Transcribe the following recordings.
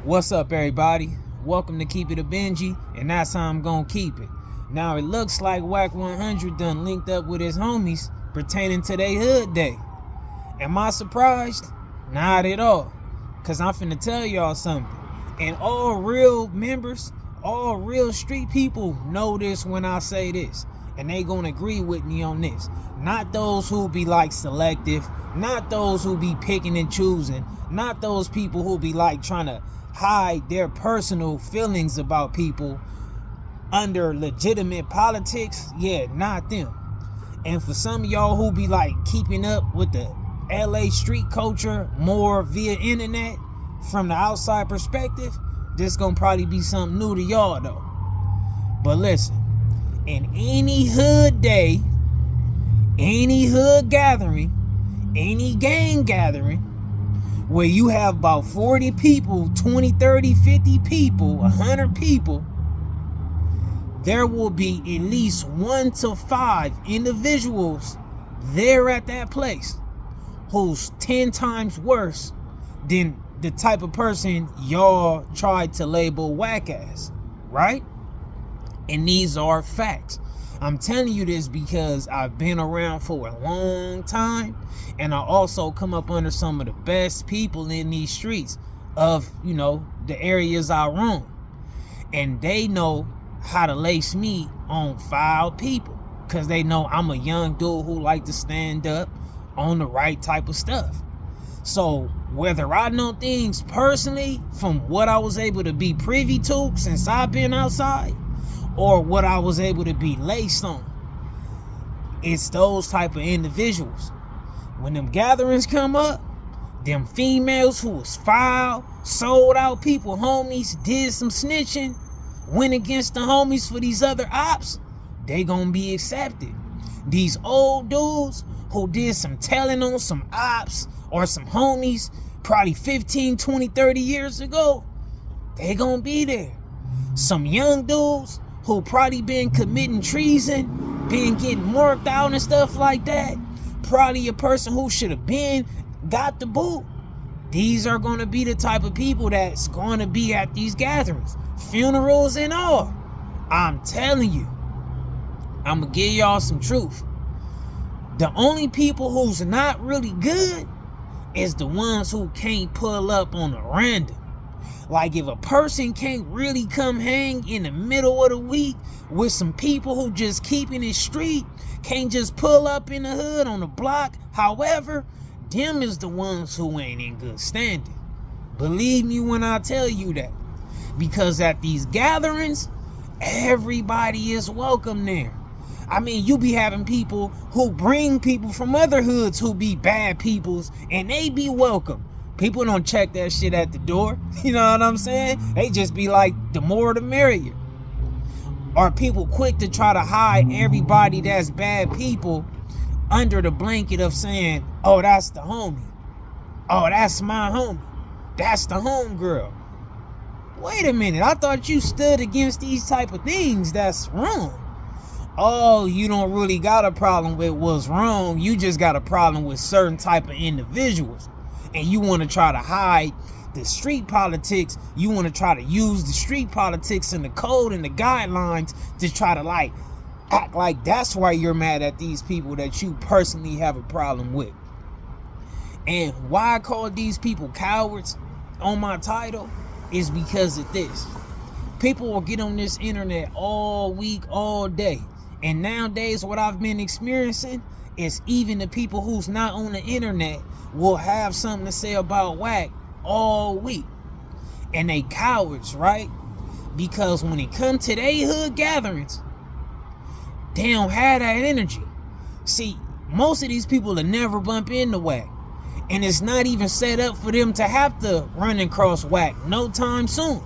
What's up, everybody? Welcome to Keep It a Benji, and that's how I'm gonna keep it. Now, it looks like Wack 100 done linked up with his homies pertaining to their hood day. Am I surprised? Not at all, because I'm finna tell y'all something. And all real members, all real street people know this when I say this, and they gonna agree with me on this. Not those who be like selective, not those who be picking and choosing, not those people who be like trying to hide their personal feelings about people under legitimate politics. Yeah, not them. And for some of y'all who be like keeping up with the LA street culture more via internet from the outside perspective, this gonna probably be something new to y'all though. But listen, in any hood day, any hood gathering, any gang gathering, where you have about 40 people, 20, 30, 50 people, 100 people, there will be at least 1 to 5 individuals there at that place who's 10 times worse than the type of person y'all tried to label Wack as, right? And these are facts. I'm telling you this because I've been around for a long time, and I also come up under some of the best people in these streets of, the areas I roam. And they know how to lace me on foul people, because they know I'm a young dude who like to stand up on the right type of stuff. So whether I know things personally from what I was able to be privy to since I've been outside, or what I was able to be laced on, it's those type of individuals. When them gatherings come up, them females who was foul, sold out people, homies, did some snitching, went against the homies for these other ops, they gonna be accepted. These old dudes who did some telling on some ops or some homies probably 15, 20, 30 years ago, they gonna be there. Some young dudes who probably been committing treason, been getting worked out and stuff like that, probably a person who should have been got the boot. These are going to be the type of people that's going to be at these gatherings, funerals and all. I'm telling you, I'm going to give y'all some truth. The only people who's not really good is the ones who can't pull up on a random. Like, if a person can't really come hang in the middle of the week with some people who just keeping it street, can't just pull up in the hood on the block, however, them is the ones who ain't in good standing. Believe me when I tell you that. Because at these gatherings, everybody is welcome there. I mean, you be having people who bring people from other hoods who be bad peoples, and they be welcome. People don't check that shit at the door. You know what I'm saying? They just be like, the more the merrier. Are people quick to try to hide everybody that's bad people under the blanket of saying, oh, that's the homie. Oh, that's my homie. That's the homegirl. Wait a minute. I thought you stood against these type of things. That's wrong. Oh, you don't really got a problem with what's wrong. You just got a problem with certain type of individuals. And you want to try to hide the street politics. You want to try to use the street politics and the code and the guidelines to try to act like that's why you're mad at these people that you personally have a problem with. And why I call these people cowards on my title is because of this. People will get on this internet all week, all day. And nowadays what I've been experiencing is even the people who's not on the internet will have something to say about Wack all week. And they cowards, right? Because when it comes to their hood gatherings, they don't have that energy. See, most of these people will never bump into Wack. And it's not even set up for them to have to run and cross Wack no time soon.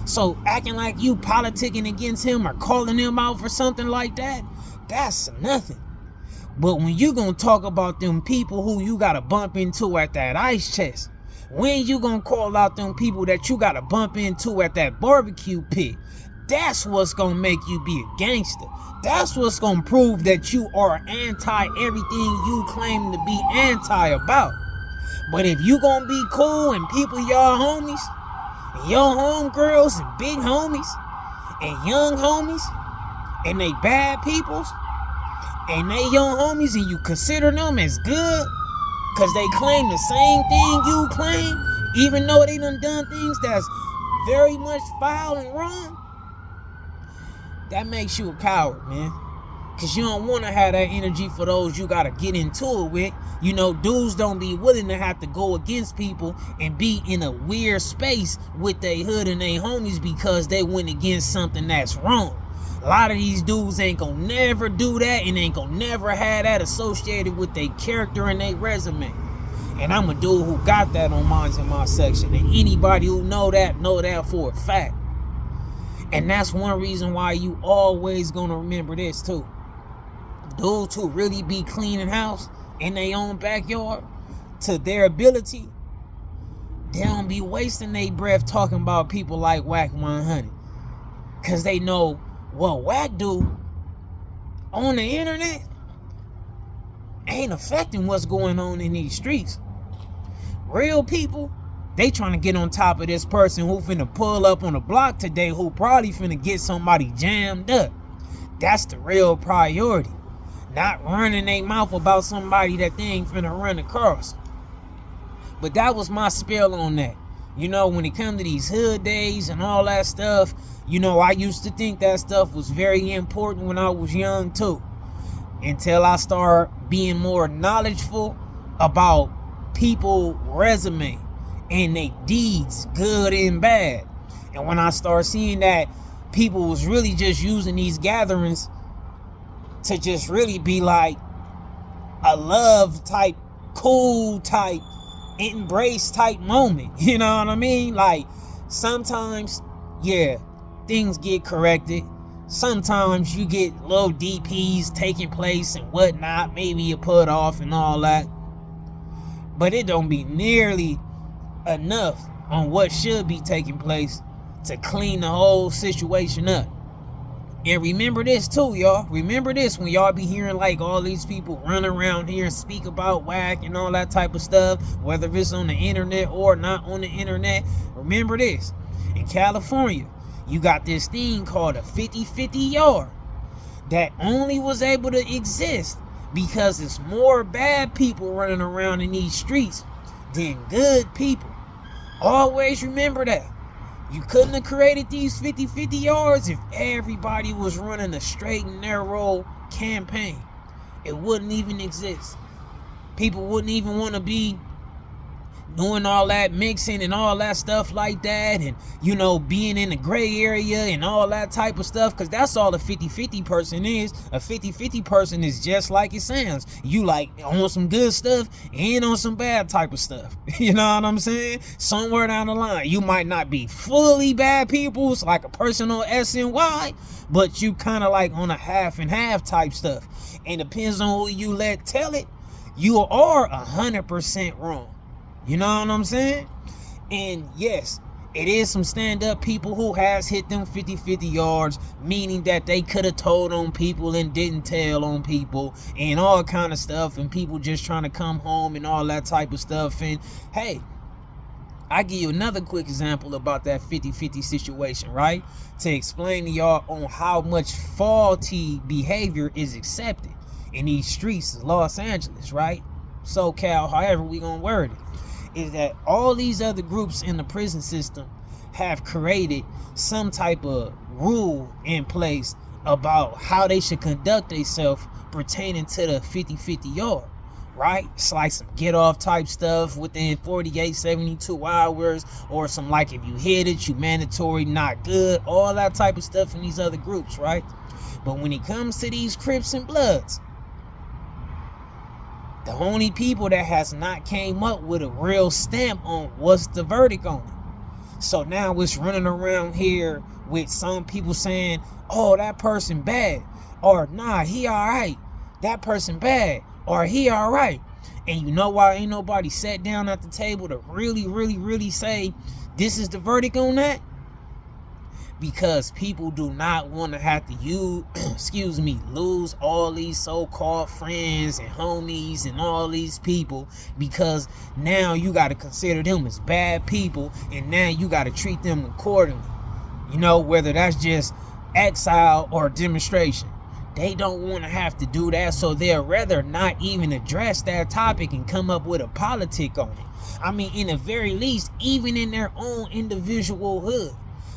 So acting like you politicking against him or calling him out for something like that, that's nothing. But when you gonna talk about them people who you gotta bump into at that ice chest, when you gonna call out them people that you gotta bump into at that barbecue pit, that's what's gonna make you be a gangster. That's what's gonna prove that you are anti everything you claim to be anti about. But if you gonna be cool and people y'all homies, And your homegirls and big homies and young homies and they bad peoples and they young homies and you consider them as good because they claim the same thing you claim, even though they done things that's very much foul and wrong, that makes you a coward, man. Because you don't want to have that energy for those you got to get into it with. You know, dudes don't be willing to have to go against people and be in a weird space with they hood and they homies because they went against something that's wrong. A lot of these dudes ain't gonna never do that and ain't gonna never have that associated with their character and their resume. And I'm a dude who got that on mine in my section. And anybody who know that for a fact. And that's one reason why you always gonna remember this too. Dudes who really be cleaning house in their own backyard to their ability, they don't be wasting their breath talking about people like Wack 100. Cause they know what Wack do on the internet ain't affecting what's going on in these streets. Real people, they trying to get on top of this person who finna pull up on the block today who probably finna get somebody jammed up. That's the real priority. Not running their mouth about somebody that they ain't finna run across. But that was my spill on that. You know, when it comes to these hood days and all that stuff, you know, I used to think that stuff was very important when I was young too. Until I started being more knowledgeable about people's resume and their deeds, good and bad. And when I started seeing that people was really just using these gatherings to just really be like a love type, cool type, embrace type moment. You know what I mean? Like sometimes, yeah, things get corrected. Sometimes you get little DPs taking place and whatnot. Maybe you put off and all that. But it don't be nearly enough on what should be taking place to clean the whole situation up. And remember this too, y'all. Remember this when y'all be hearing like all these people run around here and speak about Wack and all that type of stuff, whether it's on the internet or not on the internet. Remember this. In California, you got this thing called a 50-50 yard that only was able to exist because it's more bad people running around in these streets than good people. Always remember that. You couldn't have created these 50-50 yards if everybody was running a straight and narrow campaign. It wouldn't even exist. People wouldn't even want to be doing all that mixing and all that stuff like that, and you know, being in the gray area and all that type of stuff, because that's all a 50-50 person is. A 50-50 person is just like it sounds. You like on some good stuff and on some bad type of stuff. You know what I'm saying? Somewhere down the line, you might not be fully bad peoples like a person on SNY, but you kind of like on a half and half type stuff. And depends on who you let tell it, you are 100% wrong. You know what I'm saying? And yes, it is some stand-up people who has hit them 50-50 yards, meaning that they could have told on people and didn't tell on people and all kind of stuff, and people just trying to come home and all that type of stuff. And hey, I give you another quick example about that 50-50 situation, right? To explain to y'all on how much faulty behavior is accepted in these streets of Los Angeles, right? SoCal, however we gonna word it. Is that all these other groups in the prison system have created some type of rule in place about how they should conduct themselves pertaining to the 50-50 yard, right? It's like some get off type stuff within 48, 72 hours, or some like if you hit it, you mandatory, not good, all that type of stuff in these other groups, right? But when it comes to these Crips and Bloods, the only people that has not came up with a real stamp on what's the verdict on it. So now it's running around here with some people saying, oh, that person bad, or nah, he all right. That person bad, or he all right. And you know why ain't nobody sat down at the table to really say this is the verdict on that? because people do not want to have to lose all these so-called friends and homies and all these people, because now you got to consider them as bad people, and now you got to treat them accordingly. Whether that's just exile or demonstration. They don't want to have to do that, so they'll rather not even address that topic and come up with a politic on it. In the very least, even in their own individual hood.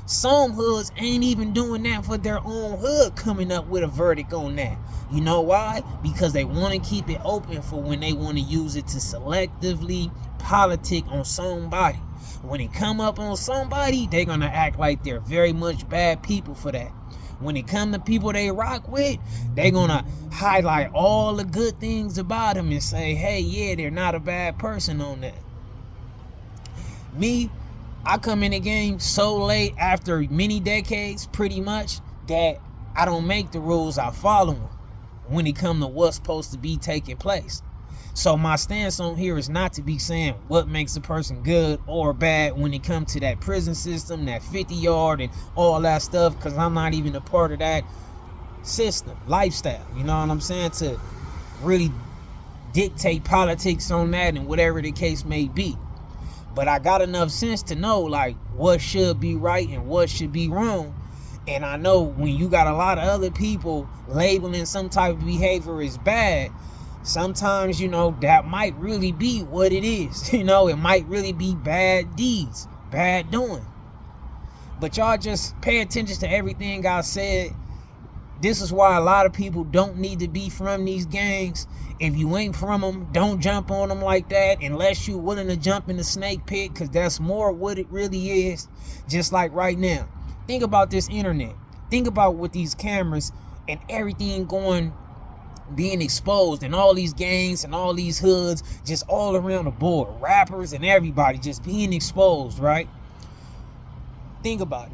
Some hoods ain't even doing that for their own hood, coming up with a verdict on that. You know why? Because they want to keep it open for when they want to use it to selectively politic on somebody. When it come up on somebody, they're going to act like they're very much bad people for that. When it come to people they rock with, they're going to highlight all the good things about them and say, hey, yeah, they're not a bad person on that. Me, I come in the game so late after many decades, pretty much, that I don't make the rules, I follow them when it come to what's supposed to be taking place. So my stance on here is not to be saying what makes a person good or bad when it comes to that prison system, that 50-yard and all that stuff, because I'm not even a part of that system, lifestyle, you know what I'm saying, to really dictate politics on that and whatever the case may be. But I got enough sense to know like what should be right and what should be wrong. And I know when you got a lot of other people labeling some type of behavior as bad, sometimes, that might really be what it is. It might really be bad deeds, bad doing. But y'all just pay attention to everything I said. This is why a lot of people don't need to be from these gangs. If you ain't from them, don't jump on them like that unless you're willing to jump in the snake pit, because that's more what it really is. Just like right now. Think about this internet. Think about with these cameras and everything being exposed, and all these gangs and all these hoods just all around the board, rappers and everybody just being exposed, right? Think about it.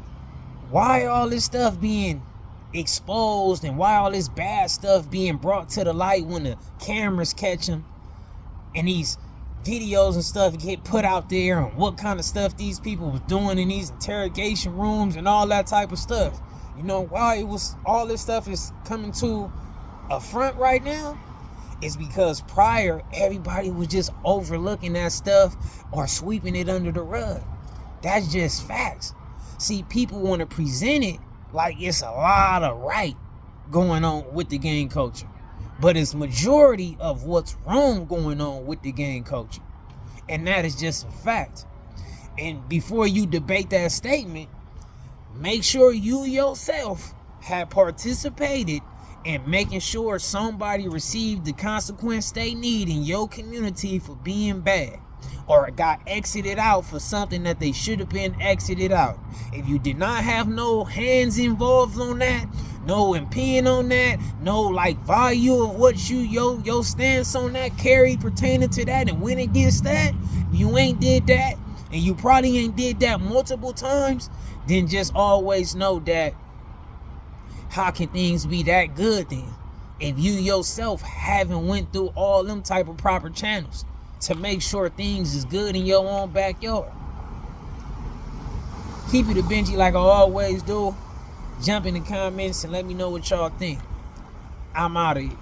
Why all this stuff being exposed, and why all this bad stuff being brought to the light when the cameras catch them, and these videos and stuff get put out there, and what kind of stuff these people was doing in these interrogation rooms and all that type of stuff? Why all this stuff is coming to a front right now is because prior everybody was just overlooking that stuff or sweeping it under the rug. That's just facts. See, people want to present it like it's a lot of right going on with the gang culture, but it's majority of what's wrong going on with the gang culture, and that is just a fact. And before you debate that statement, make sure you yourself have participated and making sure somebody received the consequence they need in your community for being bad, or got exited out for something that they should have been exited out. If you did not have no hands involved on that, no opinion on that, no value of what your stance on that carry pertaining to that and went against that, you ain't did that, and you probably ain't did that multiple times, then just always know that how can things be that good then if you yourself haven't went through all them type of proper channels to make sure things is good in your own backyard? Keep it a Benji like I always do. Jump in the comments and let me know what y'all think. I'm out of here.